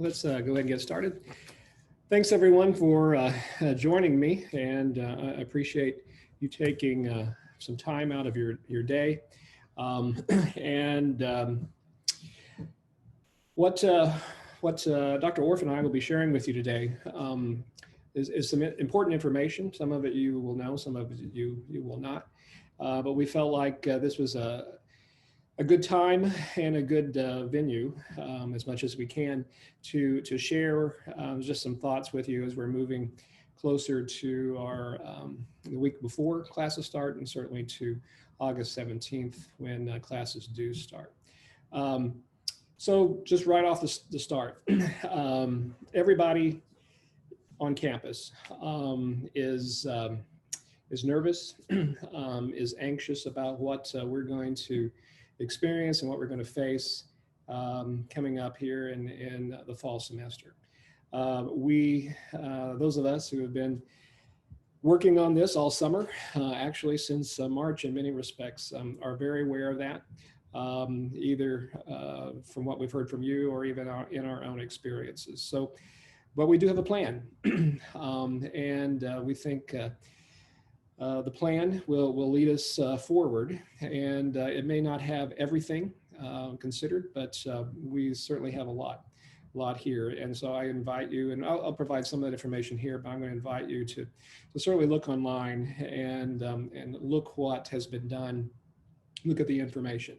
let's go ahead and get started. Thanks everyone for joining me, and I appreciate you taking some time out of your day. Um, and what Dr. Orff and I will be sharing with you today is some important information. Some of it you will know, some of it you will not. But we felt like this was a good time and a good venue, as much as we can, to share just some thoughts with you as we're moving closer to our the week before classes start, and certainly to August 17th when classes do start. So just right off the start, everybody on campus is nervous, is anxious about what we're going to experience and what we're going to face coming up here in the fall semester. Those of us who have been working on this all summer, actually since March in many respects, are very aware of that, either from what we've heard from you or even in our own experiences. So, but we do have a plan, and we think the plan will lead us forward, and it may not have everything considered, but we certainly have a lot here. And so I invite you, and I'll provide some of that information here, but I'm going to invite you to certainly look online and look what has been done, look at the information.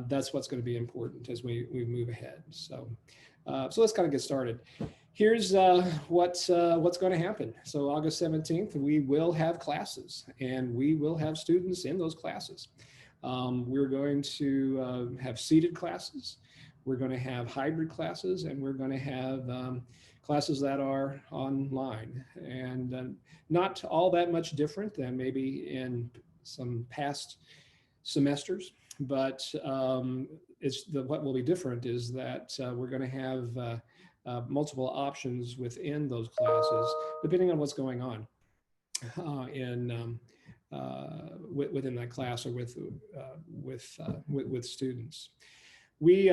That's what's going to be important as we move ahead. So let's kind of get started. Here's what's going to happen. So August 17th, we will have classes, and we will have students in those classes. We're going to have seated classes. We're going to have hybrid classes, and we're going to have classes that are online, and not all that much different than maybe in some past semesters. But what will be different is that we're going to have multiple options within those classes, depending on what's going on within that class or with students. We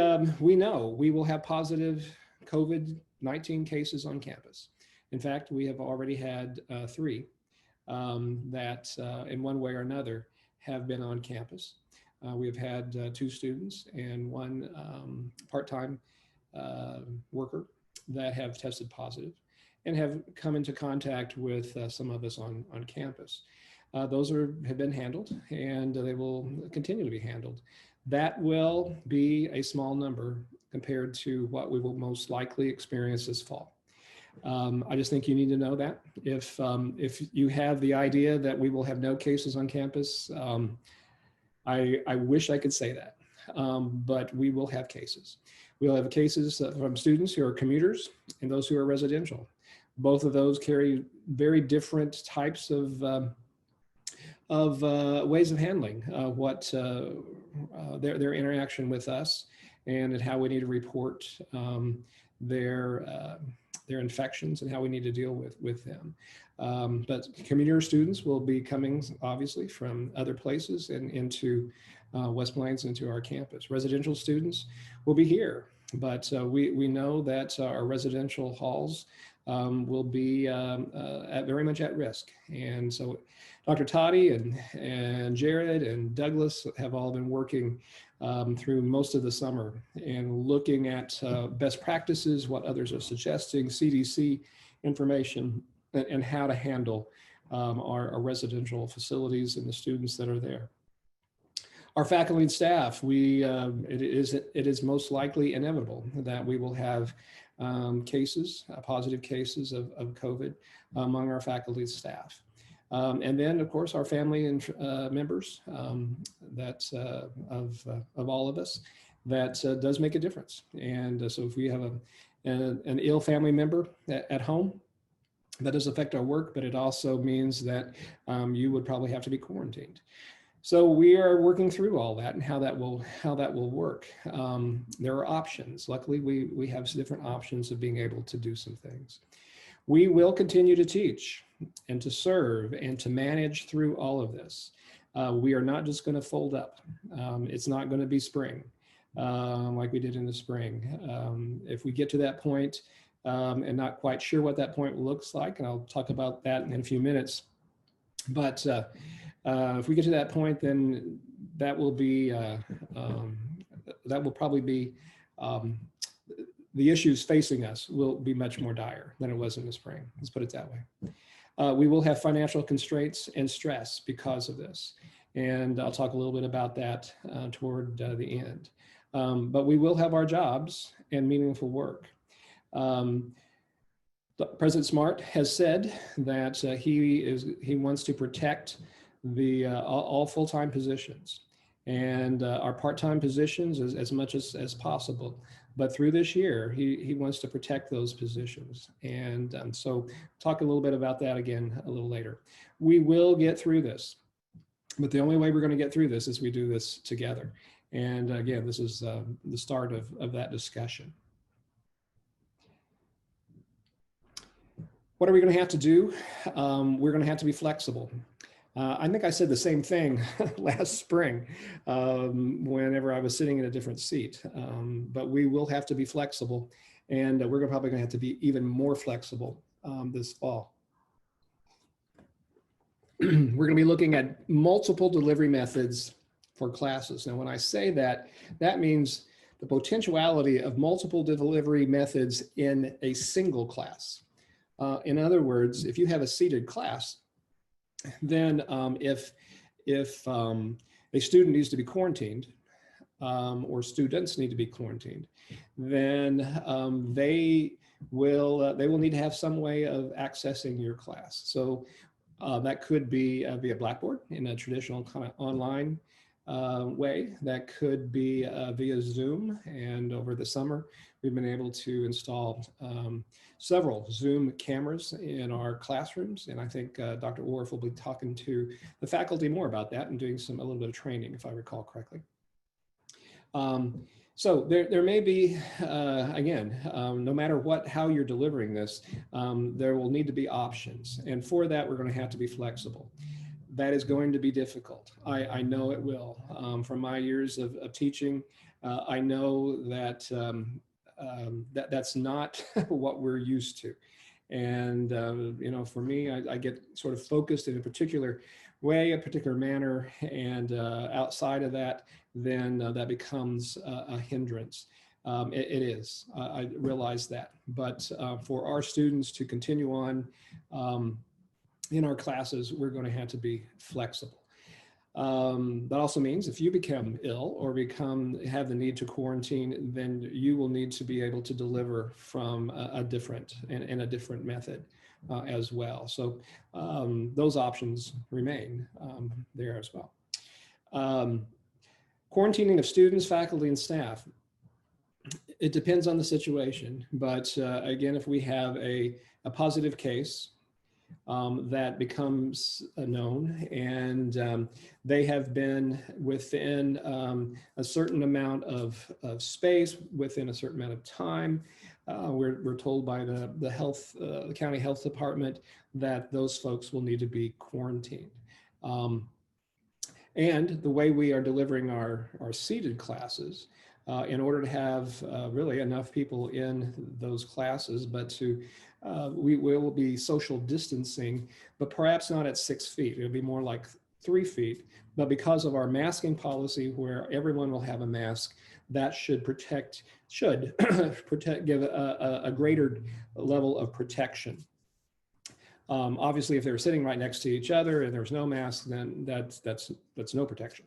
know we will have positive COVID-19 cases on campus. In fact, we have already had 3 that in one way or another have been on campus. We have had 2 students and 1 part-time worker that have tested positive and have come into contact with some of us on campus. Those have been handled, and they will continue to be handled. That will be a small number compared to what we will most likely experience this fall. I just think you need to know that. If you have the idea that we will have no cases on campus, I wish I could say that, but we will have cases. We'll have cases from students who are commuters and those who are residential. Both of those carry very different types of ways of handling their interaction with us, and how we need to report their infections and how we need to deal with them. But commuter students will be coming obviously from other places and into West Plains, into our campus. Residential students will be here, but we know that our residential halls will be very much at risk. And so Dr. Toddy and Jared and Douglas have all been working through most of the summer and looking at best practices, what others are suggesting, CDC information, and how to handle our residential facilities and the students that are there. Our faculty and staff, it is most likely inevitable that we will have positive cases of COVID among our faculty and staff. And then, of course, our family and members of all of us, that does make a difference. And so if we have an ill family member at home, that does affect our work, but it also means that you would probably have to be quarantined. So we are working through all that and how that will work. There are options. Luckily, we have different options of being able to do some things. We will continue to teach and to serve and to manage through all of this. We are not just going to fold up. It's not going to be spring. like we did in the spring. If we get to that point and not quite sure what that point looks like, and I'll talk about that in a few minutes, but if we get to that point, then that will be that will probably be the issues facing us will be much more dire than it was in the spring. Let's put it that way. We will have financial constraints and stress because of this. And I'll talk a little bit about that toward the end. But we will have our jobs and meaningful work. President Smart has said that he wants to protect the all full-time positions and our part-time positions as much as possible. But through this year, he wants to protect those positions. And so talk a little bit about that again a little later. We will get through this, but the only way we're going to get through this is we do this together. And again, this is the start of that discussion. What are we going to have to do? We're going to have to be flexible. I think I said the same thing last spring whenever I was sitting in a different seat, but we will have to be flexible, and we're probably going to have to be even more flexible this fall. We're going to be looking at multiple delivery methods for classes. Now, when I say that, that means the potentiality of multiple delivery methods in a single class. In other words, if you have a seated class, then if a student needs to be quarantined or students need to be quarantined, then they will need to have some way of accessing your class. So that could be via Blackboard in a traditional kind of online way. That could be via Zoom. And over the summer, we've been able to install several Zoom cameras in our classrooms. And I think Dr. Orff will be talking to the faculty more about that and doing a little bit of training, if I recall correctly. So there may be, again, no matter how you're delivering this, there will need to be options. And for that, we're going to have to be flexible. That is going to be difficult. I know it will. From my years of teaching, I know that that's not what we're used to. And, you know, for me, I get sort of focused in a particular way, a particular manner, and outside of that, then that becomes a hindrance. It is, I realize that. But for our students to continue on in our classes, we're going to have to be flexible. That also means if you become ill or have the need to quarantine, then you will need to be able to deliver from a different method as well. So those options remain there as well. Quarantining of students, faculty, and staff. It depends on the situation, but again, if we have a positive case that becomes known and they have been within a certain amount of space, within a certain amount of time, we're told by the county health department that those folks will need to be quarantined. And the way we are delivering our seated classes, in order to have really enough people in those classes, but we will be social distancing, but perhaps not at 6 feet. It'll be more like 3 feet. But because of our masking policy, where everyone will have a mask, that should give a greater level of protection. Obviously, if they were sitting right next to each other and there was no mask, then that's no protection.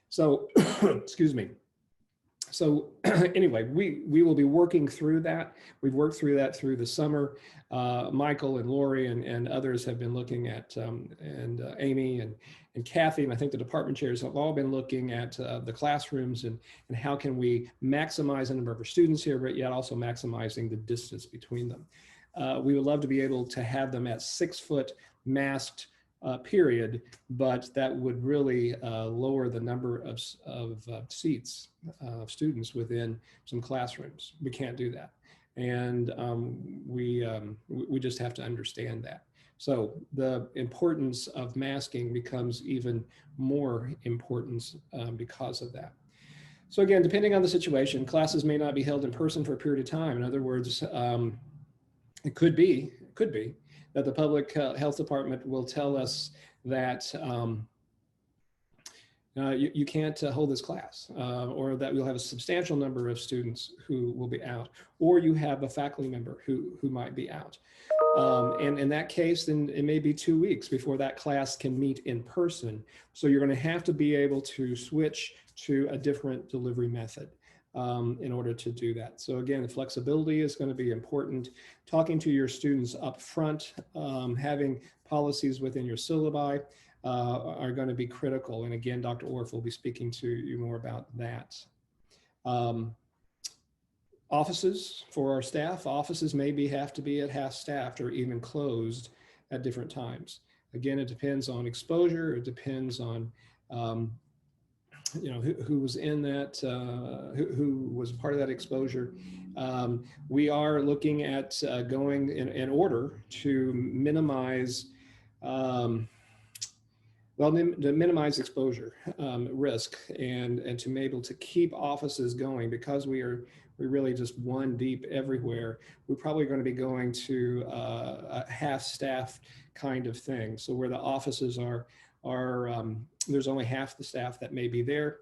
So, excuse me. So anyway, we will be working through that. We've worked through that through the summer. Michael and Lori and others have been looking at, and Amy and Kathy, and I think the department chairs have all been looking at the classrooms and how can we maximize the number of our students here, but yet also maximizing the distance between them. We would love to be able to have them at 6 foot masked period, but that would really lower the number of seats of students within some classrooms. We can't do that, and we just have to understand that. So the importance of masking becomes even more important because of that. So again, depending on the situation, classes may not be held in person for a period of time. In other words, it could be that the public health department will tell us that you can't hold this class, or that we'll have a substantial number of students who will be out, or you have a faculty member who might be out. And in that case, then it may be 2 weeks before that class can meet in person. So you're going to have to be able to switch to a different delivery method in order to do that. So again, the flexibility is going to be important. Talking to your students up front, having policies within your syllabi are going to be critical. And again, Dr. Orff will be speaking to you more about that. Offices for our staff, offices maybe have to be at half staffed or even closed at different times. Again, it depends on exposure. It depends on who was in that, who was part of that exposure. We are looking at going in order to minimize to minimize exposure risk and to be able to keep offices going, because we're really just one deep everywhere. We're probably going to be going to a half-staffed kind of thing. So where the offices are there's only half the staff that may be there.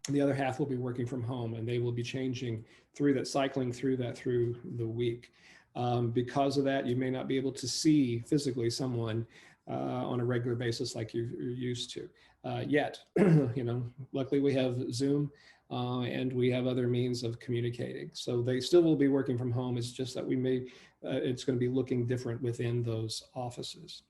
The other half will be working from home, and they will be changing through that, cycling through that through the week. Because of that, you may not be able to see physically someone on a regular basis like you're used to yet. Luckily we have Zoom and we have other means of communicating. So they still will be working from home. It's just that it's going to be looking different within those offices.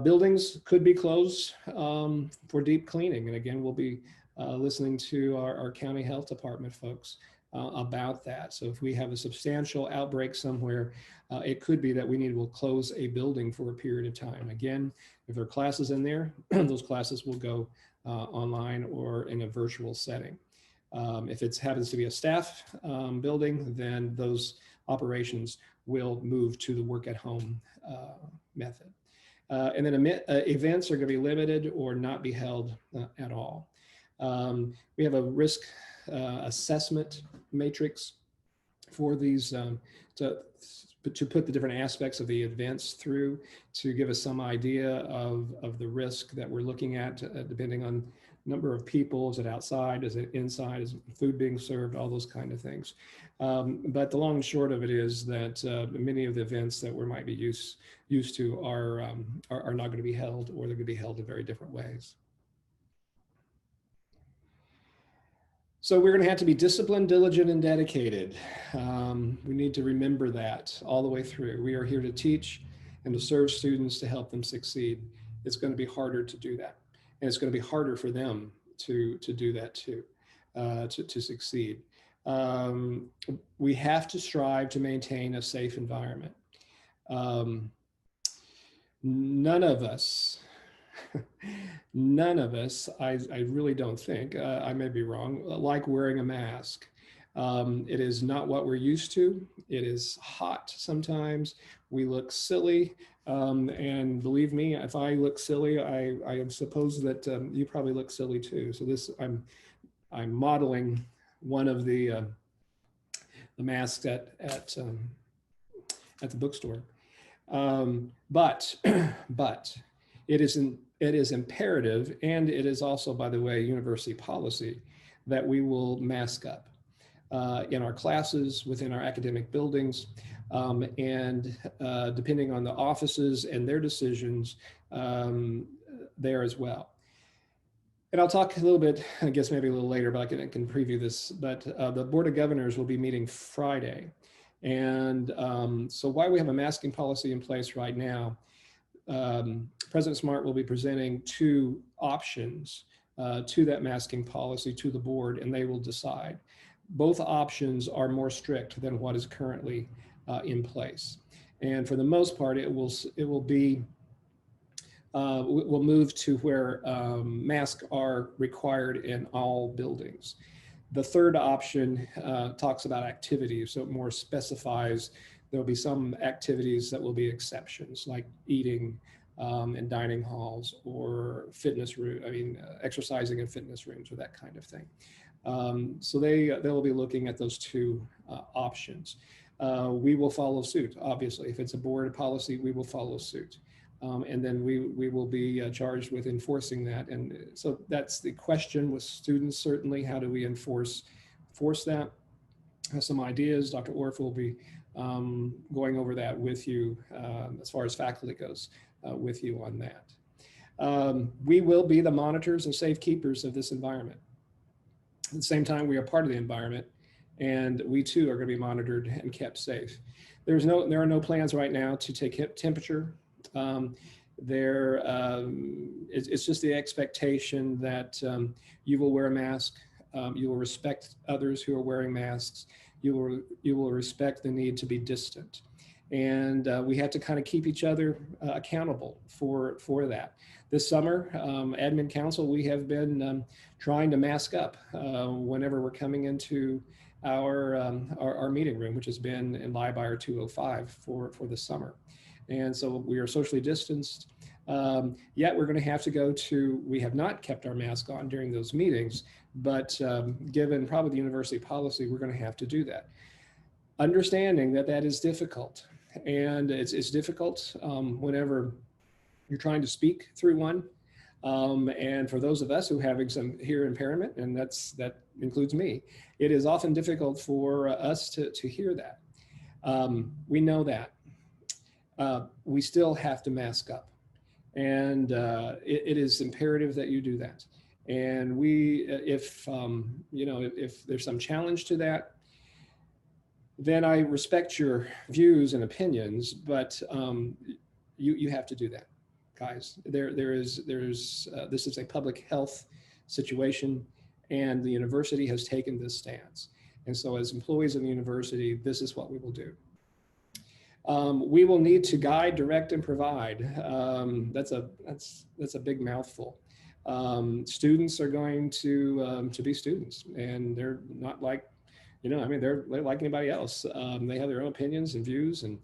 Buildings could be closed for deep cleaning. And again, we'll be listening to our county health department folks about that. So if we have a substantial outbreak somewhere, it could be that we will close a building for a period of time. Again, if there are classes in there, those classes will go online or in a virtual setting. If it happens to be a staff building, then those operations will move to the work at home method. And then events are going to be limited or not be held at all. We have a risk assessment matrix for these to put the different aspects of the events through, to give us some idea of the risk that we're looking at, depending on number of people. Is it outside? Is it inside? Is food being served? All those kind of things. But the long and short of it is that many of the events that we might be used to are not going to be held, or they're going to be held in very different ways. So we're going to have to be disciplined, diligent, and dedicated. We need to remember that all the way through. We are here to teach and to serve students to help them succeed. It's going to be harder to do that. And it's going to be harder for them to do that too, to succeed. We have to strive to maintain a safe environment. None of us, I really don't think, I may be wrong, like wearing a mask. It is not what we're used to. It is hot sometimes. We look silly. And believe me, if I look silly, I suppose that you probably look silly too. So I'm modeling one of the masks at the bookstore. But it is imperative, and it is also, by the way, university policy, that we will mask up in our classes, within our academic buildings, and depending on the offices and their decisions there as well. And I'll talk a little bit, I guess maybe a little later, but I can preview this, but the Board of Governors will be meeting Friday. And so while we have a masking policy in place right now, President Smart will be presenting 2 options to that masking policy to the board, and they will decide. Both options are more strict than what is currently in place. And for the most part, we'll move to where masks are required in all buildings. The third option talks about activities, so it more specifies there'll be some activities that will be exceptions, like eating in dining halls, or exercising in fitness rooms, or that kind of thing. So they'll be looking at those two options. We will follow suit, obviously. If it's a board policy, we will follow suit. And then we will be charged with enforcing that. And so that's the question with students, certainly. How do we enforce that? Some ideas. Dr. Orff will be going over that with you as far as faculty goes with you on that. We will be the monitors and safekeepers of this environment. At the same time, we are part of the environment, and we too are going to be monitored and kept safe. There are no plans right now to take temperature. It's just the expectation that you will wear a mask, you will respect others who are wearing masks, you will respect the need to be distant. And we have to kind of keep each other accountable for that. This summer, Admin Council, we have been trying to mask up whenever we're coming into our meeting room, which has been in Library 205 for the summer. And so we are socially distanced, yet we're going to have to we have not kept our mask on during those meetings, but given probably the university policy, we're going to have to do that. Understanding that is difficult. And it's difficult whenever you're trying to speak through one. And for those of us who have some hearing impairment, and that includes me, it is often difficult for us to hear that. We know that. We still have to mask up. And it is imperative that you do that. And if there's some challenge to that, then I respect your views and opinions, but you have to do that, guys. This is a public health situation, and the university has taken this stance. And so as employees of the university, this is what we will do. We will need to guide, direct, and provide. That's a big mouthful. Students are going to be students, and they're not like, they're like anybody else. They have their own opinions and views, and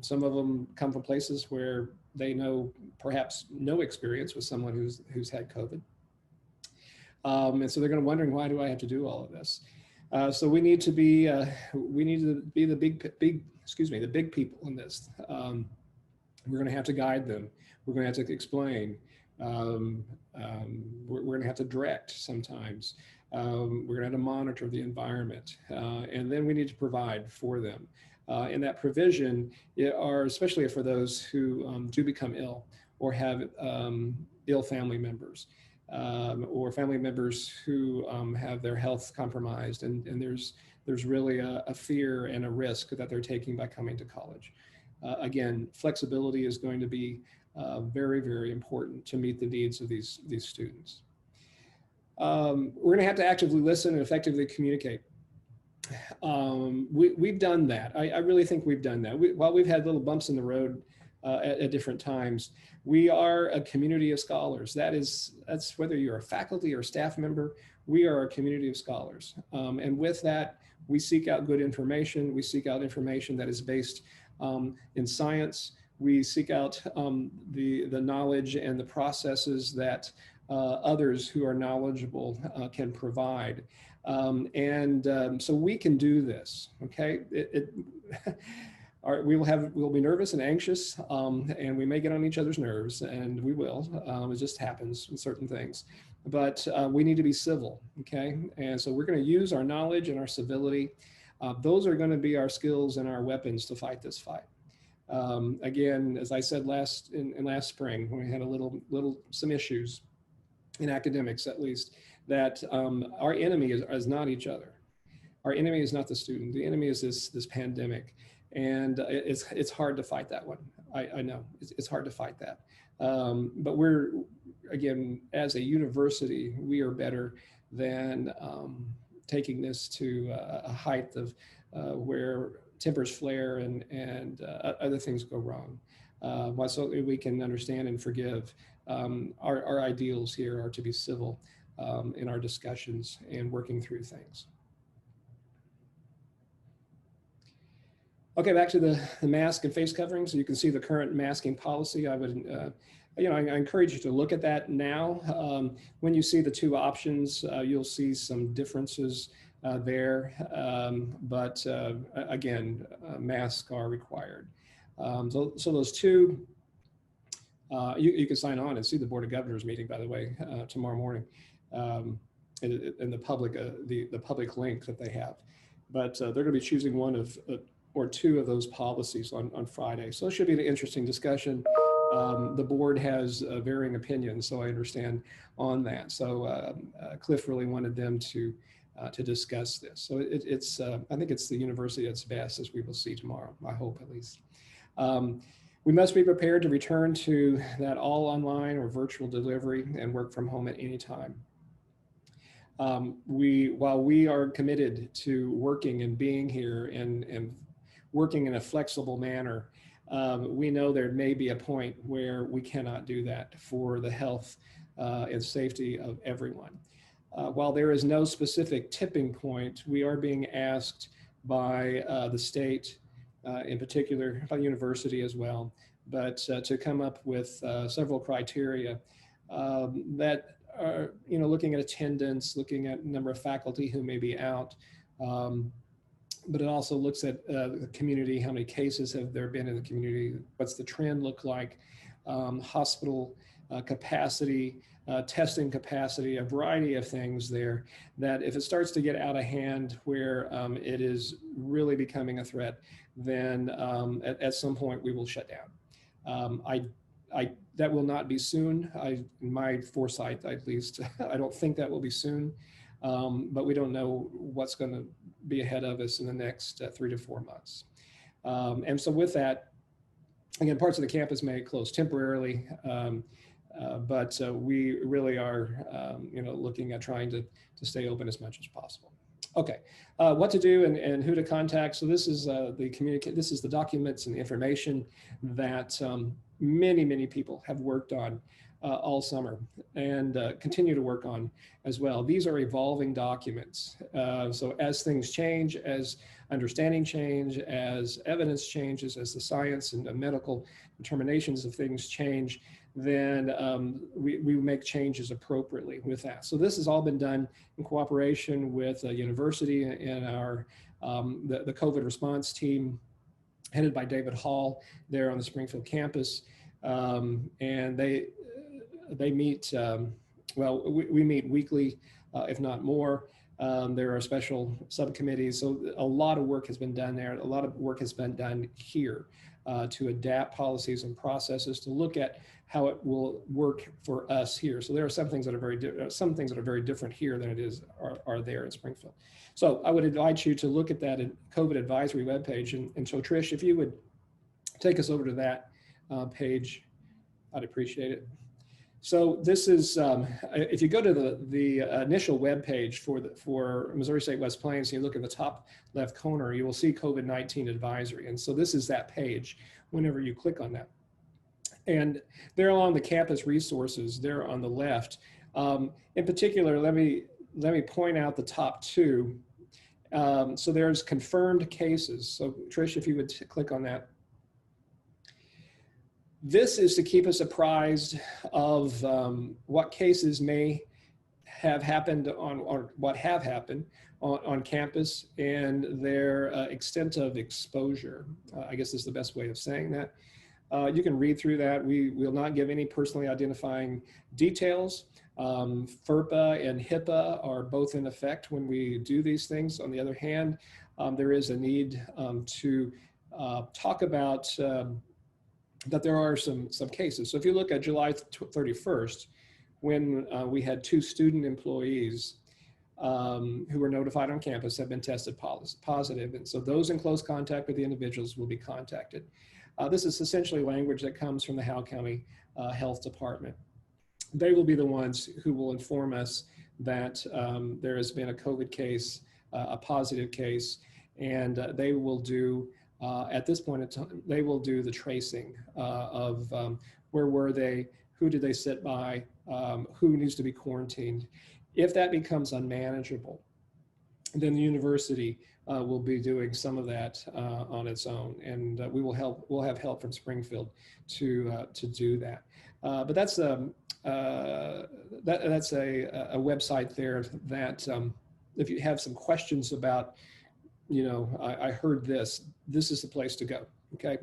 some of them come from places where they know perhaps no experience with someone who's had COVID. And so they're going to wondering, why do I have to do all of this? So we need to be the big people in this. We're going to have to guide them. We're going to have to explain. We're going to have to direct sometimes. We're going to have to monitor the environment, and then we need to provide for them. And that provision are especially for those who do become ill or have ill family members, or family members who have their health compromised, and there's really a fear and a risk that they're taking by coming to college. Again, flexibility is going to be very, very important to meet the needs of these students. We're going to have to actively listen and effectively communicate. We've done that. I really think we've done that. While we've had little bumps in the road at different times, we are a community of scholars. That's whether you're a faculty or staff member, we are a community of scholars. And with that, we seek out good information. We seek out information that is based in science. We seek out the knowledge and the processes that others who are knowledgeable can provide. So we can do this, okay? We'll be nervous and anxious, and we may get on each other's nerves, and we will. It just happens with certain things. But we need to be civil, okay? And so we're going to use our knowledge and our civility. Those are going to be our skills and our weapons to fight this fight. Again, as I said last spring, when we had some issues in academics, at least, that our enemy is not each other. Our enemy is not the student. The enemy is this pandemic, and it's hard to fight that one. I know it's hard to fight that, but we're, again, as a university, we are better than taking this to a height of where tempers flare and other things go wrong. While so we can understand and forgive, our ideals here are to be civil in our discussions and working through things. Okay, back to the mask and face covering. So you can see the current masking policy. I would I encourage you to look at that now. When you see the two options, you'll see some differences there, but again, masks are required. So those two, you can sign on and see the Board of Governors meeting, by the way, tomorrow morning, in the public link that they have. But they're going to be choosing one of or two of those policies on Friday. So it should be an interesting discussion. The board has varying opinions, so I understand on that. So Cliff really wanted them to discuss this. So it's I think it's the university at its best, as we will see tomorrow, I hope at least. We must be prepared to return to that all online or virtual delivery and work from home at any time. While we are committed to working and being here and working in a flexible manner, we know there may be a point where we cannot do that for the health and safety of everyone. While there is no specific tipping point, we are being asked by the state, in particular by university as well, but to come up with several criteria that are, looking at attendance, looking at number of faculty who may be out, but it also looks at the community, how many cases have there been in the community, what's the trend look like, hospital capacity, testing capacity, a variety of things there, that if it starts to get out of hand where it is really becoming a threat, then at some point we will shut down. That will not be soon. In my foresight, at least, I don't think that will be soon, but we don't know what's going to be ahead of us in the next 3 to 4 months. And so with that, again, parts of the campus may close temporarily, but we really are, looking at trying to stay open as much as possible. Okay, what to do and who to contact. So this is this is the documents and the information that many people have worked on all summer and continue to work on as well. These are evolving documents. So as things change, as understanding change, as evidence changes, as the science and the medical determinations of things change, then we make changes appropriately with that. So this has all been done in cooperation with a university and our the COVID response team headed by David Hall there on the Springfield campus. And they meet, we meet weekly, if not more. There are special subcommittees. So a lot of work has been done there. A lot of work has been done here to adapt policies and processes to look at how it will work for us here. So there are some things that are very different here than it are there in Springfield. So I would invite you to look at that COVID advisory webpage. And so Trish, if you would take us over to that page, I'd appreciate it. So this is, if you go to the initial web page for Missouri State West Plains, and you look at the top left corner, you will see COVID-19 advisory. And so this is that page whenever you click on that. And there along the campus resources, there on the left. In particular, let me point out the top two. So there's confirmed cases. So Trish, if you would click on that. This is to keep us apprised of what cases may have happened or what have happened on campus and their extent of exposure. I guess is the best way of saying that. You can read through that. We will not give any personally identifying details. FERPA and HIPAA are both in effect when we do these things. On the other hand, there is a need to talk about that there are some cases. So if you look at July 31st, when we had 2 student employees who were notified on campus have been tested positive. And so those in close contact with the individuals will be contacted. This is essentially language that comes from the Howell County Health Department. They will be the ones who will inform us that there has been a COVID case, a positive case, and they will do, at this point in time, they will do the tracing of where were they, who did they sit by, who needs to be quarantined. If that becomes unmanageable, then the university will be doing some of that on its own, and we'll have help from Springfield to do that. But that's a website there that if you have some questions about, I heard this is the place to go. Okay,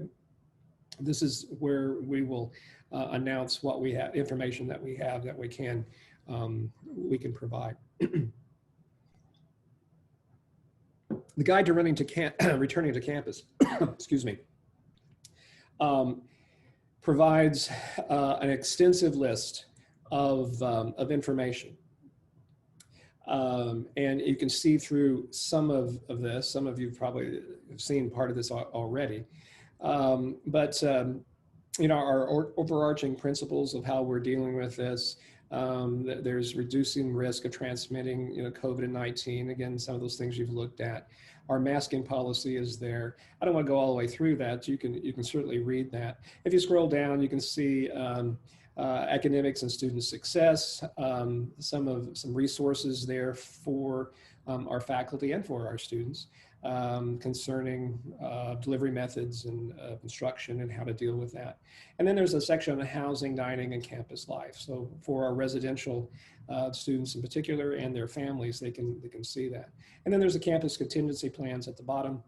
this is where we will announce what we have, information that we have that we can provide. The guide to returning to campus, excuse me, provides an extensive list of information. And you can see through some of this. Some of you probably have seen part of this already. But our overarching principles of how we're dealing with this, there's reducing risk of transmitting, COVID-19. Again, some of those things you've looked at. Our masking policy is there. I don't want to go all the way through that. You can certainly read that. If you scroll down, you can see academics and student success, some resources there for our faculty and for our students concerning delivery methods and instruction and how to deal with that. And then there's a section on housing, dining, and campus life. So for our residential students in particular and their families, they can see that. And then there's the campus contingency plans at the bottom.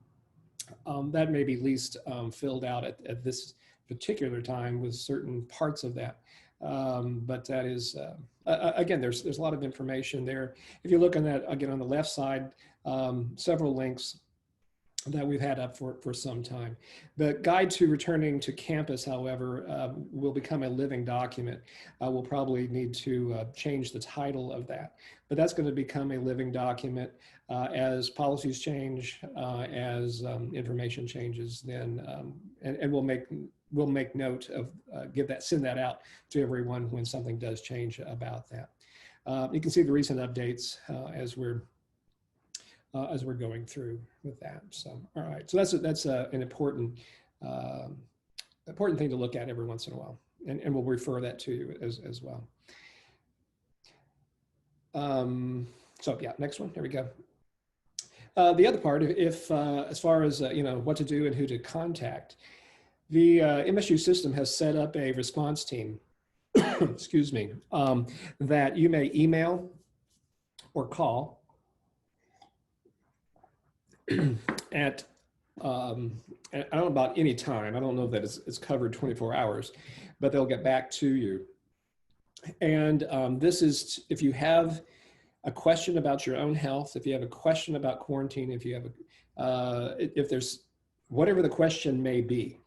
That may be least filled out at this particular time with certain parts of that. But that is, again, there's a lot of information there. If you look on that, again, on the left side, several links that we've had up for some time. The guide to returning to campus, however, will become a living document. We'll probably need to change the title of that, but that's going to become a living document as policies change, as information changes. Then, and we'll make note of send that out to everyone when something does change about that. You can see the recent updates as we're going through with that. So, all right. So that's an important thing to look at every once in a while, and we'll refer that to you as well. So yeah, next one. There we go. The other part, if as far as what to do and who to contact, the MSU system has set up a response team. Excuse me, that you may email or call at I don't know about any time. I don't know that it's covered 24 hours, but they'll get back to you. And this is if you have a question about your own health, if you have a question about quarantine, if you have if there's whatever the question may be,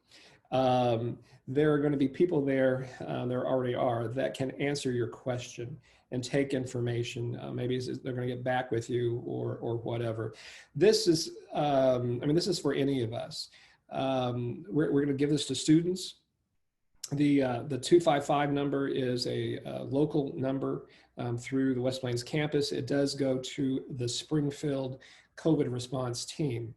there are going to be people there, there already are, that can answer your question and take information. Maybe they're going to get back with you or whatever. This is, this is for any of us. We're going to give this to students. The 255 number is a local number through the West Plains campus. It does go to the Springfield COVID response team.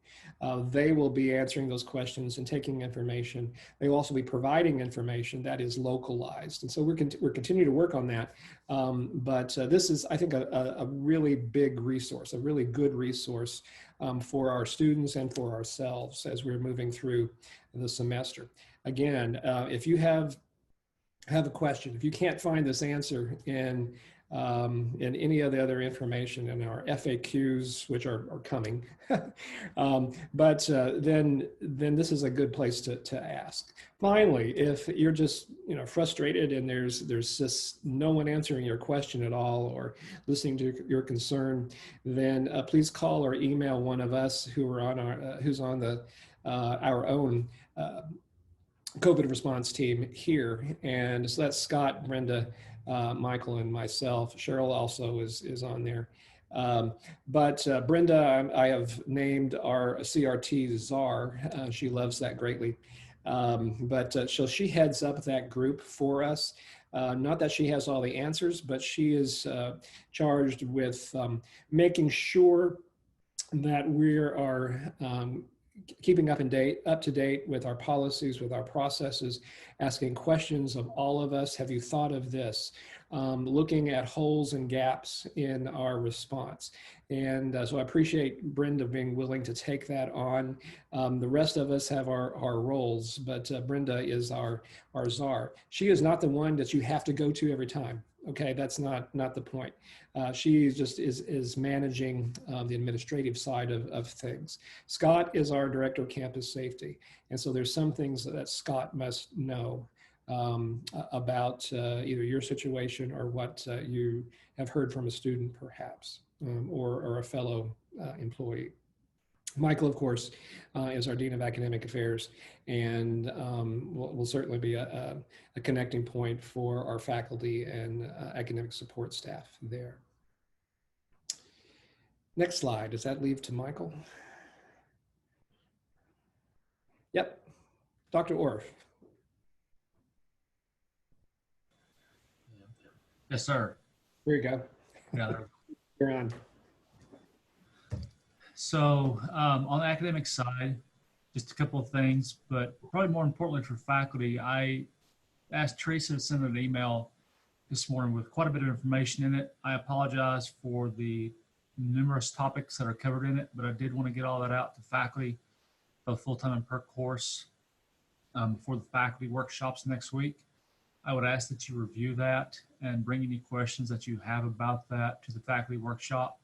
They will be answering those questions and taking information. They will also be providing information that is localized. And so we're continuing to work on that. But this is, I think, a really big resource, a really good resource for our students and for ourselves as we're moving through the semester. Again, if you have a question, if you can't find this answer in any of the other information in our FAQs, which are coming, then this is a good place to ask. Finally, if you're just frustrated and there's just no one answering your question at all or listening to your concern, then please call or email one of us who's on our own COVID response team here. And so that's Scott, Brenda, Michael, and myself. Cheryl also is on there. But Brenda, I have named our CRT czar. She loves that greatly. So she heads up that group for us. Not that she has all the answers, but she is charged with making sure that we are keeping up to date with our policies, with our processes, asking questions of all of us. Have you thought of this? Looking at holes and gaps in our response. And so I appreciate Brenda being willing to take that on. The rest of us have our roles, but Brenda is our czar. She is not the one that you have to go to every time. Okay, that's not the point. She just is managing the administrative side of things. Scott is our director of campus safety. And so there's some things that Scott must know about either your situation or what you have heard from a student perhaps, or a fellow employee. Michael, of course, is our Dean of Academic Affairs, and will certainly be a connecting point for our faculty and academic support staff there. Next slide. Does that leave to Michael? Yep. Dr. Orff. Yes, sir. There you go. Yeah. You're on. So on the academic side, just a couple of things, but probably more importantly for faculty, I asked Teresa to send an email this morning with quite a bit of information in it. I apologize for the numerous topics that are covered in it, but I did want to get all that out to faculty, both full-time and per course, for the faculty workshops next week. I would ask that you review that and bring any questions that you have about that to the faculty workshop.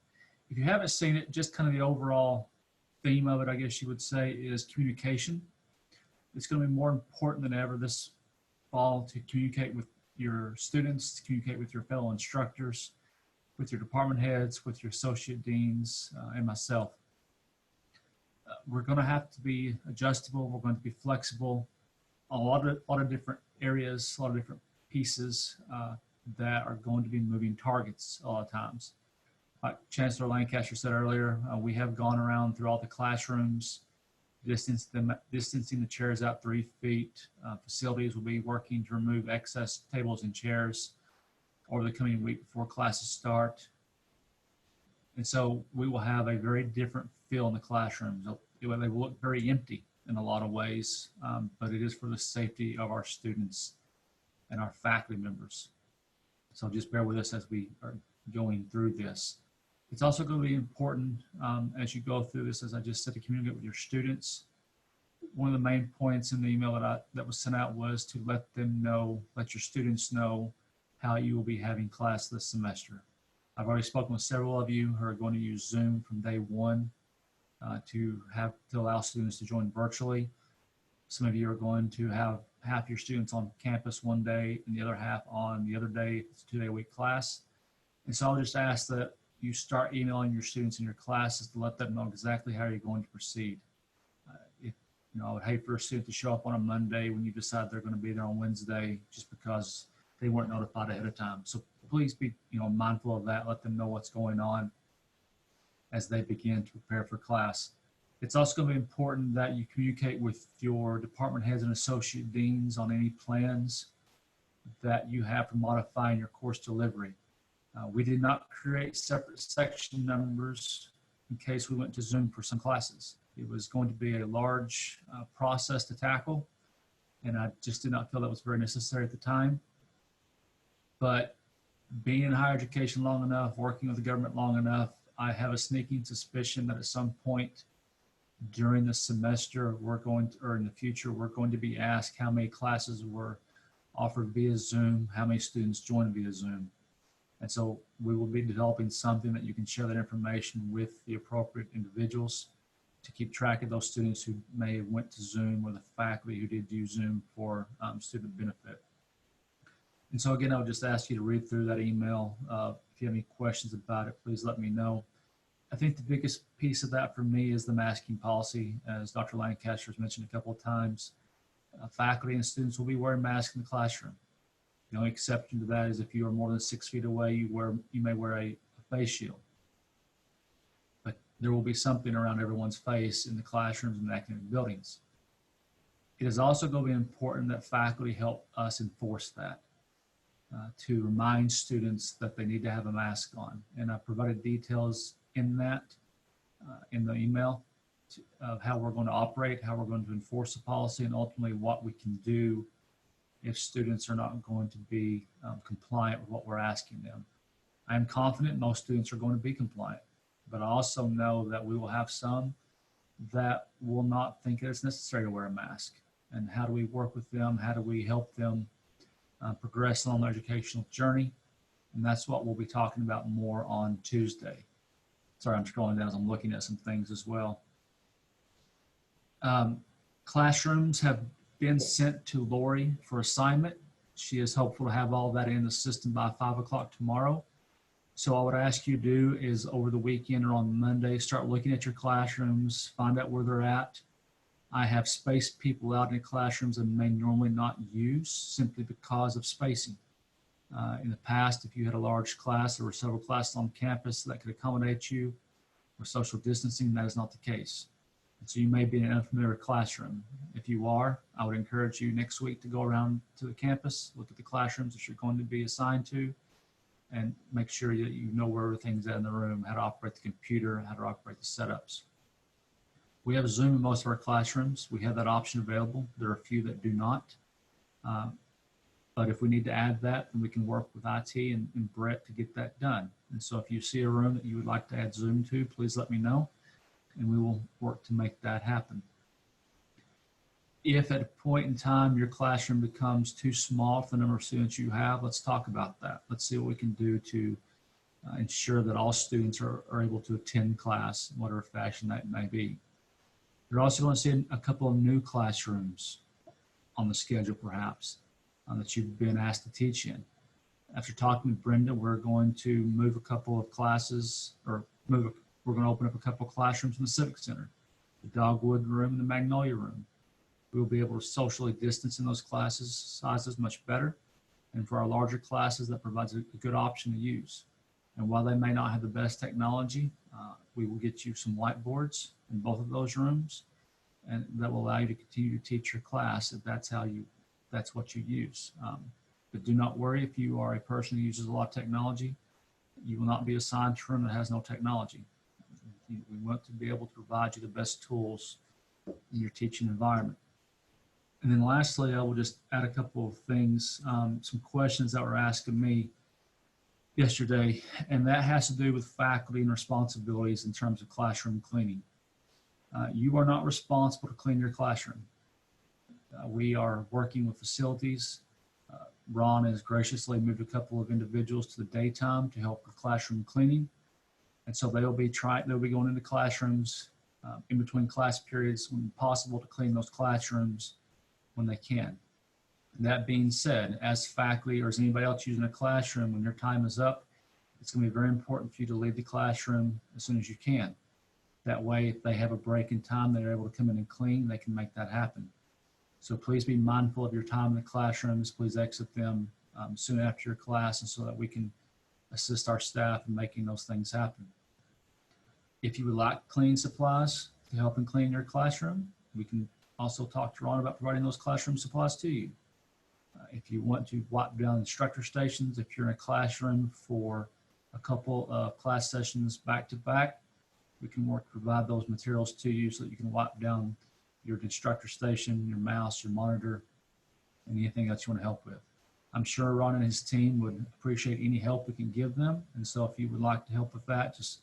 If you haven't seen it, just kind of the overall theme of it, I guess you would say, is communication. It's going to be more important than ever this fall to communicate with your students, to communicate with your fellow instructors, with your department heads, with your associate deans, and myself. We're going to have to be adjustable. We're going to be flexible on a lot of different areas, a lot of different pieces that are going to be moving targets a lot of times. Like Chancellor Lancaster said earlier, we have gone around through all the classrooms, distancing the chairs out 3 feet. Facilities will be working to remove excess tables and chairs over the coming week before classes start. And so we will have a very different feel in the classrooms. They will look very empty in a lot of ways, but it is for the safety of our students and our faculty members. So just bear with us as we are going through this. It's also going to be important as you go through this, as I just said, to communicate with your students. One of the main points in the email that was sent out was to let your students know how you will be having class this semester. I've already spoken with several of you who are going to use Zoom from day one to allow students to join virtually. Some of you are going to have half your students on campus one day and the other half on the other day. It's a 2-day-a-week class. And so I'll just ask that you start emailing your students in your classes to let them know exactly how you're going to proceed. I would hate for a student to show up on a Monday when you decide they're going to be there on Wednesday just because they weren't notified ahead of time. So please be mindful of that. Let them know what's going on as they begin to prepare for class. It's also going to be important that you communicate with your department heads and associate deans on any plans that you have for modifying your course delivery. We did not create separate section numbers in case we went to Zoom for some classes. It was going to be a large process to tackle, and I just did not feel that was very necessary at the time. But being in higher education long enough, working with the government long enough, I have a sneaking suspicion that at some point during the semester, or in the future, we're going to be asked how many classes were offered via Zoom, how many students joined via Zoom. And so we will be developing something that you can share that information with the appropriate individuals to keep track of those students who may have went to Zoom or the faculty who did use Zoom for student benefit. And so again, I'll just ask you to read through that email. If you have any questions about it, please let me know. I think the biggest piece of that for me is the masking policy. As Dr. Lancaster has mentioned a couple of times, faculty and students will be wearing masks in the classroom. The only exception to that is if you are more than 6 feet away, you may wear a face shield. But there will be something around everyone's face in the classrooms and academic buildings. It is also going to be important that faculty help us enforce that, to remind students that they need to have a mask on. And I provided details in that, in the email. of how we're going to operate, how we're going to enforce the policy, and ultimately what we can do if students are not going to be compliant with what we're asking them. I am confident most students are going to be compliant, but I also know that we will have some that will not think it's necessary to wear a mask. And how do we work with them? How do we help them progress on their educational journey? And that's what we'll be talking about more on Tuesday. Sorry, I'm scrolling down as I'm looking at some things as well. Classrooms have been sent to Lori for assignment. She is hopeful to have all that in the system by 5 o'clock tomorrow. So I would ask you to do is over the weekend or on Monday, start looking at your classrooms, find out where they're at. I have spaced people out in the classrooms and may normally not use simply because of spacing. In the past, if you had a large class, there were several classes on campus that could accommodate you for social distancing. That is not the case. And so you may be in an unfamiliar classroom. If you are, I would encourage you next week to go around to the campus, look at the classrooms that you're going to be assigned to, and make sure that you know where everything's at in the room, how to operate the computer, how to operate the setups. We have Zoom in most of our classrooms. We have that option available. There are a few that do not. But if we need to add that, then we can work with IT and Brett to get that done. And so if you see a room that you would like to add Zoom to, please let me know, and we will work to make that happen. If at a point in time your classroom becomes too small for the number of students you have, let's talk about that. Let's see what we can do to ensure that all students are able to attend class, in whatever fashion that may be. You're also going to see a couple of new classrooms on the schedule, perhaps, that you've been asked to teach in. After talking with Brenda, we're going to move a couple of classes, or we're going to open up a couple of classrooms in the Civic Center, the Dogwood room and the Magnolia room. We'll be able to socially distance in those classes sizes much better. And for our larger classes, that provides a good option to use. And while they may not have the best technology, we will get you some whiteboards in both of those rooms, and that will allow you to continue to teach your class if that's what you use. But do not worry if you are a person who uses a lot of technology. You will not be assigned to a room that has no technology. We want to be able to provide you the best tools in your teaching environment. And then lastly, I will just add a couple of things, some questions that were asked of me yesterday, and that has to do with faculty and responsibilities in terms of classroom cleaning. You are not responsible to clean your classroom. We are working with facilities. Ron has graciously moved a couple of individuals to the daytime to help with classroom cleaning. And so they'll be going into classrooms in between class periods when possible to clean those classrooms when they can. That being said, as faculty or as anybody else using a classroom, when your time is up, it's going to be very important for you to leave the classroom as soon as you can. That way, if they have a break in time, they're able to come in and clean, they can make that happen. So please be mindful of your time in the classrooms. Please exit them soon after your class, and so that we can assist our staff in making those things happen. If you would like cleaning supplies to help in clean your classroom, we can also talk to Ron about providing those classroom supplies to you. If you want to wipe down instructor stations, if you're in a classroom for a couple of class sessions back to back, we can work to provide those materials to you so that you can wipe down your instructor station, your mouse, your monitor, and anything else you want to help with. I'm sure Ron and his team would appreciate any help we can give them. And so if you would like to help with that, just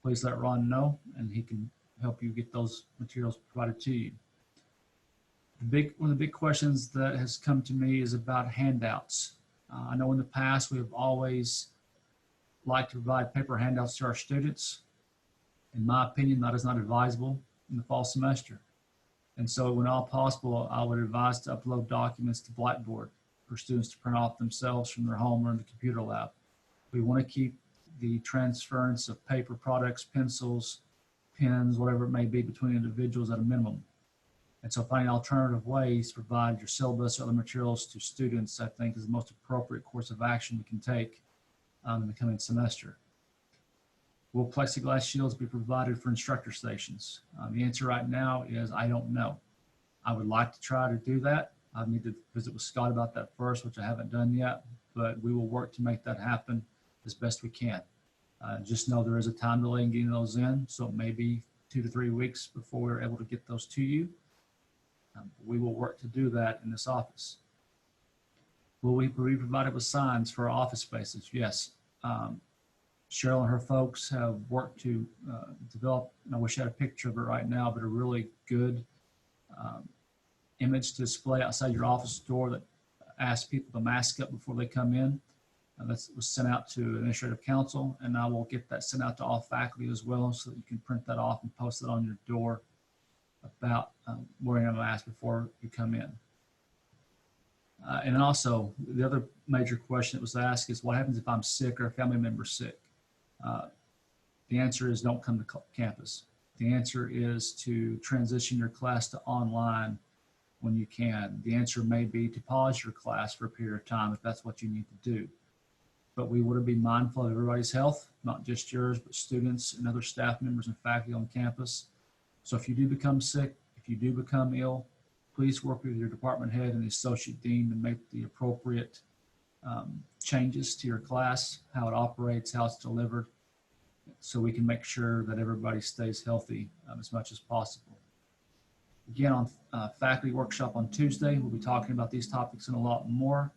please let Ron know and he can help you get those materials provided to you. One of the big questions that has come to me is about handouts. I know in the past we have always liked to provide paper handouts to our students. In my opinion, that is not advisable in the fall semester. And so when all possible, I would advise to upload documents to Blackboard for students to print off themselves from their home or in the computer lab. We want to keep the transference of paper products, pencils, pens, whatever it may be, between individuals at a minimum. And so finding alternative ways to provide your syllabus or other materials to students, I think, is the most appropriate course of action we can take in the coming semester. Will plexiglass shields be provided for instructor stations? The answer right now is I don't know. I would like to try to do that. I need to visit with Scott about that first, which I haven't done yet, but we will work to make that happen as best we can. Just know there is a time delay in getting those in, so it may be 2 to 3 weeks before we're able to get those to you. We will work to do that in this office. Will we be provided with signs for our office spaces? Yes. Cheryl and her folks have worked to develop, and I wish I had a picture of it right now, but a really good image to display outside your office door that asks people to mask up before they come in. That was sent out to administrative council, and I will get that sent out to all faculty as well, so that you can print that off and post it on your door about wearing a mask before you come in. And then also, the other major question that was asked is, what happens if I'm sick or a family member sick? The answer is, don't come to campus. The answer is to transition your class to online when you can. The answer may be to pause your class for a period of time if that's what you need to do. But we want to be mindful of everybody's health, not just yours, but students and other staff members and faculty on campus. So if you do become sick, if you do become ill, please work with your department head and the associate dean to make the appropriate changes to your class, how it operates, how it's delivered, so we can make sure that everybody stays healthy as much as possible. Again, on faculty workshop on Tuesday, we'll be talking about these topics and a lot more.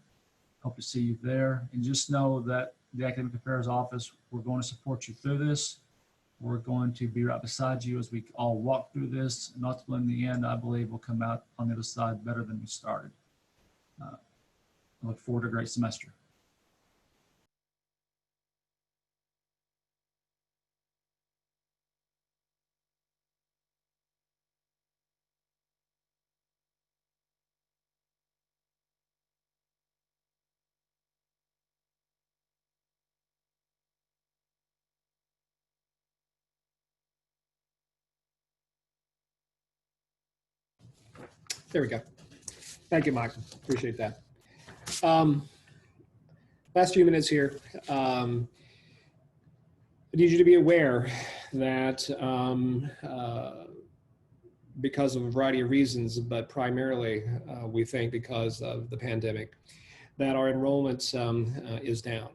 Hope to see you there. And just know that the Academic Affairs Office, we're going to support you through this. We're going to be right beside you as we all walk through this. And ultimately, in the end, I believe we'll come out on the other side better than we started. I look forward to a great semester. There we go. Thank you, Michael. Appreciate that. Last few minutes here. I need you to be aware that because of a variety of reasons, but primarily we think because of the pandemic, that our enrollment is down.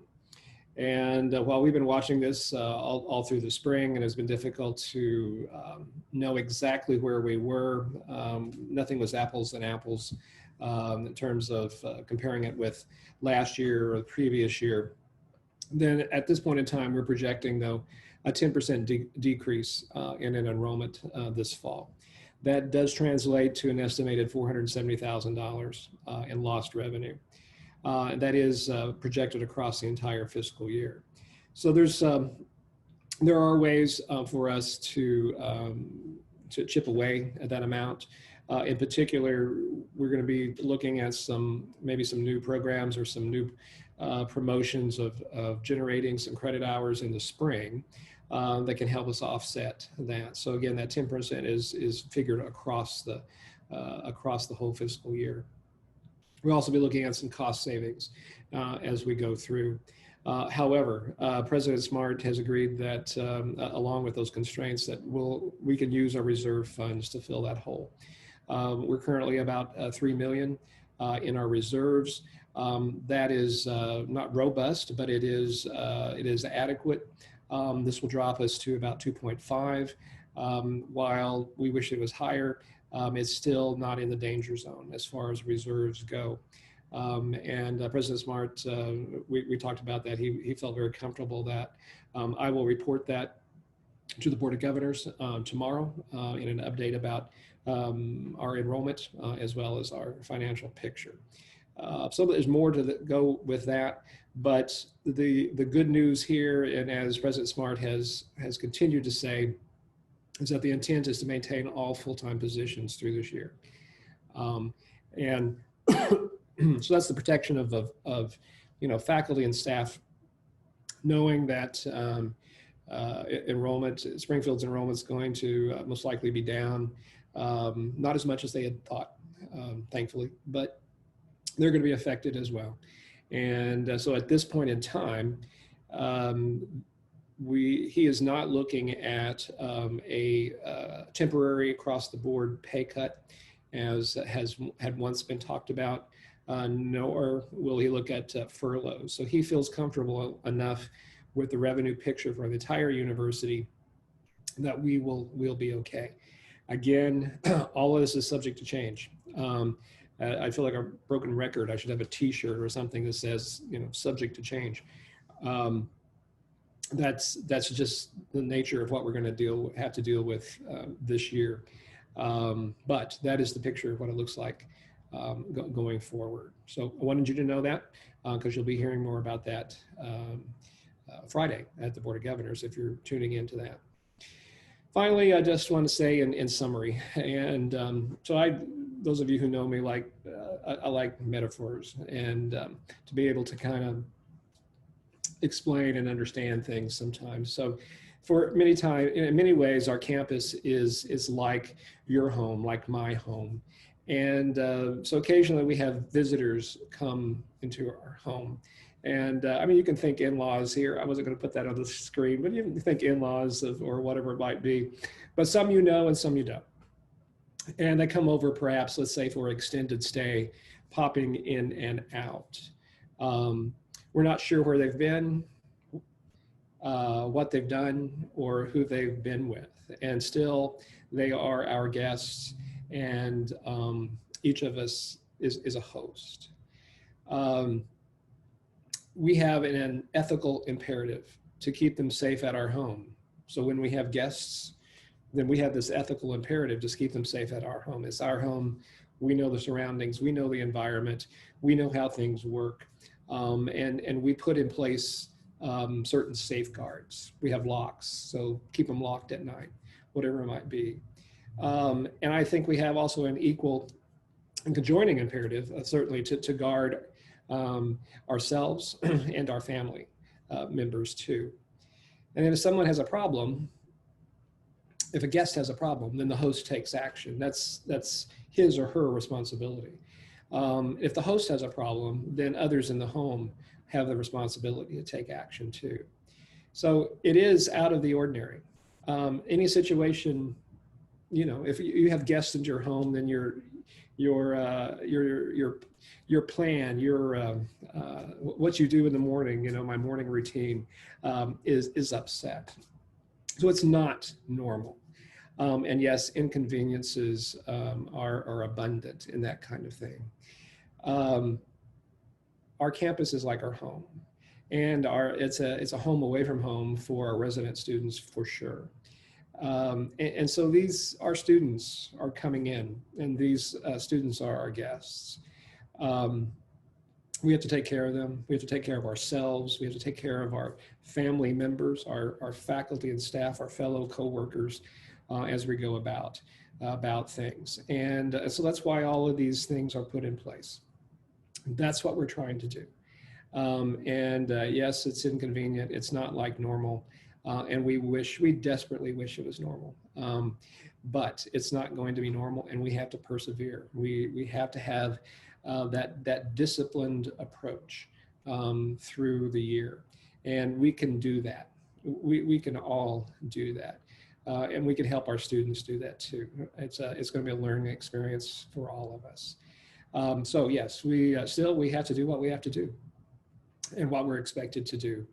And while we've been watching this all through the spring, and it's been difficult to know exactly where we were, nothing was apples and apples in terms of comparing it with last year or the previous year. Then at this point in time, we're projecting, though, a 10% decrease in an enrollment this fall. That does translate to an estimated $470,000 in lost revenue. That is projected across the entire fiscal year. So there are ways for us to chip away at that amount. In particular, we're going to be looking at maybe some new programs or some new promotions of generating some credit hours in the spring that can help us offset that. So again, that 10% is figured across the whole fiscal year. We'll also be looking at some cost savings as we go through. However, President Smart has agreed that along with those constraints that we can use our reserve funds to fill that hole. We're currently about $3 million in our reserves. That is not robust, but it is adequate. This will drop us to about 2.5. While we wish it was higher, it's still not in the danger zone as far as reserves go. And President Smart, we talked about that. He felt very comfortable that I will report that to the Board of Governors tomorrow in an update about our enrollment as well as our financial picture. So there's more to go with that, but the good news here, and as President Smart has continued to say, is that the intent is to maintain all full-time positions through this year. And so that's the protection of faculty and staff, knowing that Springfield's enrollment is going to most likely be down, not as much as they had thought, thankfully, but they're going to be affected as well. And so at this point in time, he is not looking at a temporary across-the-board pay cut, as had once been talked about, nor will he look at furloughs. So he feels comfortable enough with the revenue picture for the entire university that we'll be okay. Again, all of this is subject to change. I feel like a broken record. I should have a T-shirt or something that says, subject to change. That's just the nature of what we're going to have to deal with this year. But that is the picture of what it looks like going forward. So I wanted you to know that because you'll be hearing more about that Friday at the Board of Governors if you're tuning into that. Finally, I just want to say in summary, and those of you who know me, I like metaphors, and to be able to kind of explain and understand things sometimes. So in many ways, our campus is like your home, like my home. And so occasionally we have visitors come into our home. And you can think in-laws here. I wasn't going to put that on the screen, but you can think in-laws or whatever it might be. But some you know and some you don't. And they come over perhaps, let's say, for extended stay, popping in and out. We're not sure where they've been, what they've done, or who they've been with. And still, they are our guests, and each of us is a host. We have an ethical imperative to keep them safe at our home. So when we have guests, then we have this ethical imperative to keep them safe at our home. It's our home. We know the surroundings. We know the environment. We know how things work. And we put in place certain safeguards. We have locks, so keep them locked at night, whatever it might be. And I think we have also an equal and conjoining imperative, certainly to guard ourselves and our family members too. And then if someone has a problem, if a guest has a problem, then the host takes action. That's his or her responsibility. If the host has a problem, then others in the home have the responsibility to take action too. So it is out of the ordinary. Any situation, if you have guests into your home, then your plan, what you do in the morning, my morning routine is upset. So it's not normal. And yes, inconveniences are abundant in that kind of thing. Our campus is like our home, and it's a home away from home for our resident students for sure. And so our students are coming in, and these students are our guests. We have to take care of them. We have to take care of ourselves. We have to take care of our family members, our faculty and staff, our fellow coworkers, as we go about things. And so that's why all of these things are put in place. That's what we're trying to do. Yes, it's inconvenient. It's not like normal. And we desperately wish it was normal. But it's not going to be normal, and we have to persevere. We have to have that disciplined approach through the year. And we can do that. We can all do that. And we can help our students do that too. It's going to be a learning experience for all of us. So yes, we have to do what we have to do and what we're expected to do.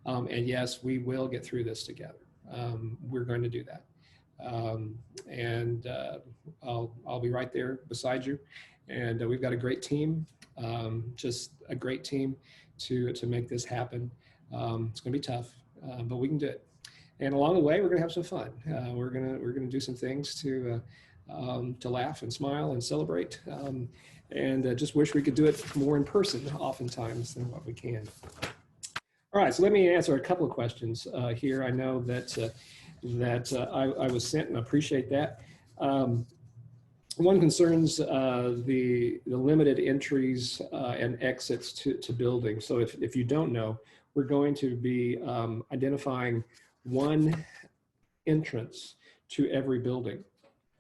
And yes, we will get through this together. We're going to do that. I'll be right there beside you. And we've got a great team, just a great team to make this happen. It's going to be tough, but we can do it. And along the way, we're going to have some fun. We're going to do some things to laugh and smile and celebrate. And just wish we could do it more in person oftentimes than what we can. All right, so let me answer a couple of questions here. I know that I was sent, and I appreciate that. One concerns the limited entries and exits to buildings. So if you don't know, we're going to be identifying one entrance to every building,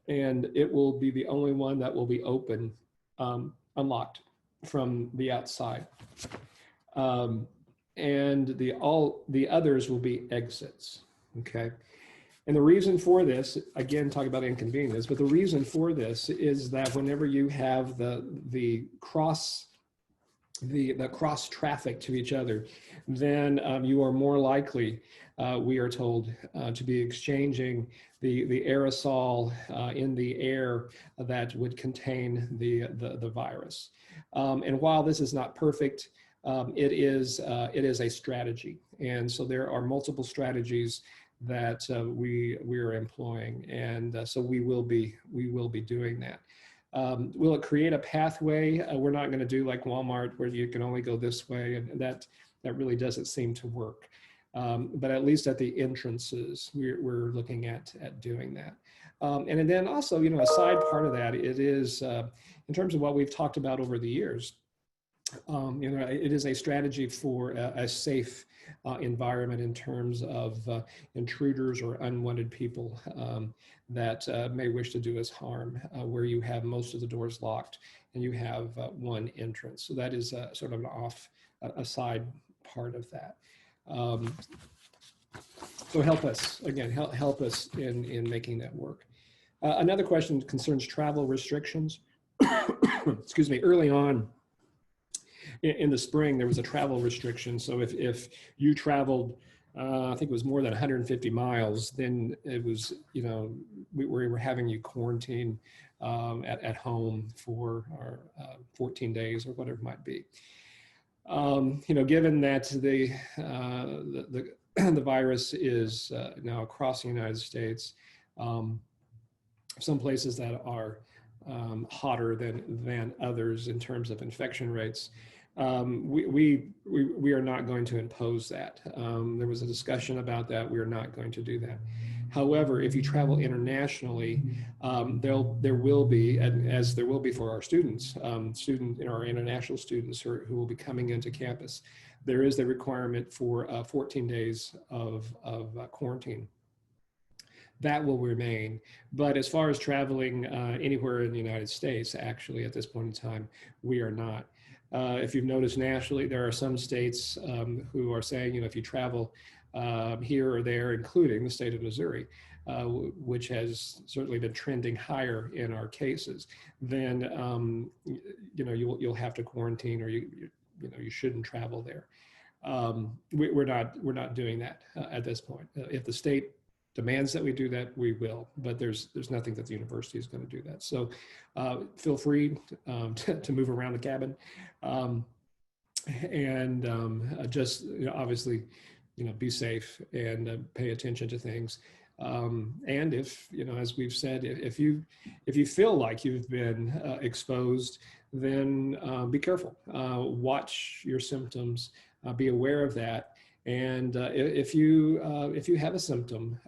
and it will be the only one that will be open, unlocked from the outside. And all the others will be exits, okay? And the reason for this, again, talk about inconvenience, but the reason for this is that whenever you have the cross traffic to each other, then you are more likely we are told to be exchanging the aerosol in the air that would contain the virus. And while this is not perfect, it is a strategy. And so there are multiple strategies that we are employing, and so we will be doing that. Will it create a pathway? We're not going to do like Walmart where you can only go this way, and that really doesn't seem to work. But at least at the entrances, we're looking at doing that. And then also, you know, a side part of that, it is in terms of what we've talked about over the years. You know, it is a strategy for a safe environment in terms of intruders or unwanted people that may wish to do us harm, where you have most of the doors locked and you have one entrance. So that is sort of a side part of that. So help us, again, help us in making that work. Another question concerns travel restrictions. Excuse me, early on, in the spring, there was a travel restriction. So if you traveled, I think it was more than 150 miles, then it was, you know, we were having you quarantine at home for 14 days or whatever it might be. You know, given that the virus is now across the United States, some places that are hotter than others in terms of infection rates, we are not going to impose that. There was a discussion about that. We are not going to do that. However, if you travel internationally, there will be, as there will be for our students, our international students who will be coming into campus, there is the requirement for 14 days of quarantine. That will remain. But as far as traveling anywhere in the United States, actually at this point in time, we are not. If you've noticed nationally, there are some states who are saying, you know, if you travel here or there, including the state of Missouri, which has certainly been trending higher in our cases, then you know, you'll have to quarantine, or you shouldn't travel there. We're not doing that at this point. If the state demands that we do that, we will, but there's nothing that the university is going to do that. So feel free to move around the cabin, and just, you know, obviously, you know, be safe and pay attention to things. And if, you know, as we've said, if you feel like you've been exposed, then be careful. Watch your symptoms. Be aware of that. And if you have a symptom,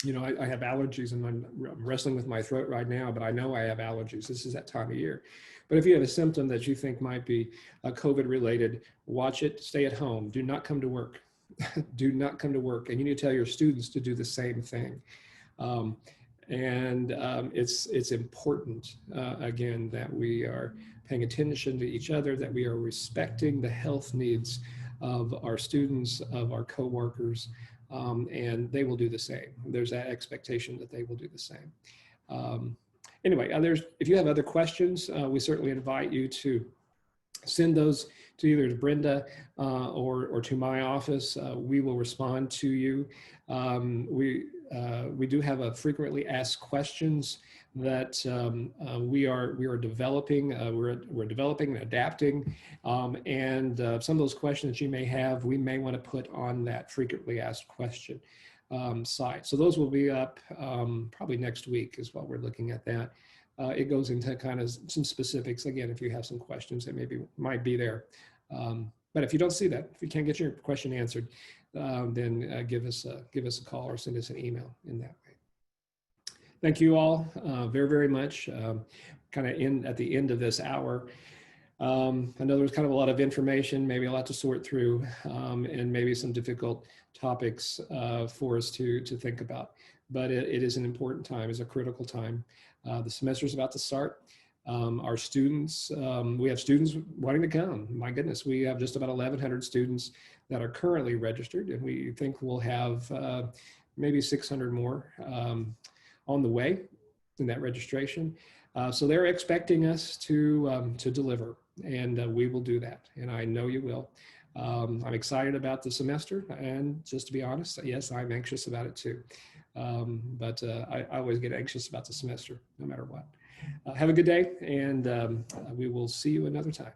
you know, I have allergies, and I'm wrestling with my throat right now, but I know I have allergies. This is that time of year. But if you have a symptom that you think might be COVID related, watch it, stay at home. Do not come to work. Do not come to work. And you need to tell your students to do the same thing. It's important, again, that we are paying attention to each other, that we are respecting the health needs of our students, of our coworkers, and they will do the same. There's that expectation that they will do the same. Anyway, if you have other questions, we certainly invite you to send those to either to Brenda or to my office. We will respond to you. We do have a frequently asked questions that we are developing. We're developing and adapting, and some of those questions you may have, we may want to put on that frequently asked question site. So those will be up probably next week is what we're looking at that. It goes into kind of some specifics. Again, if you have some questions that might be there. But if you don't see that, if you can't get your question answered, then give us a call or send us an email in that way. Thank you all very, very much. Kind of at the end of this hour. I know there's kind of a lot of information, maybe a lot to sort through, and maybe some difficult topics for us to think about. But it is an important time, it's a critical time. The semester is about to start. Our students, we have students wanting to come. My goodness, we have just about 1,100 students that are currently registered, and we think we'll have maybe 600 more on the way in that registration. So they're expecting us to deliver, and we will do that, and I know you will. I'm excited about the semester, and just to be honest, yes, I'm anxious about it too. But I always get anxious about the semester, no matter what. Have a good day, and we will see you another time.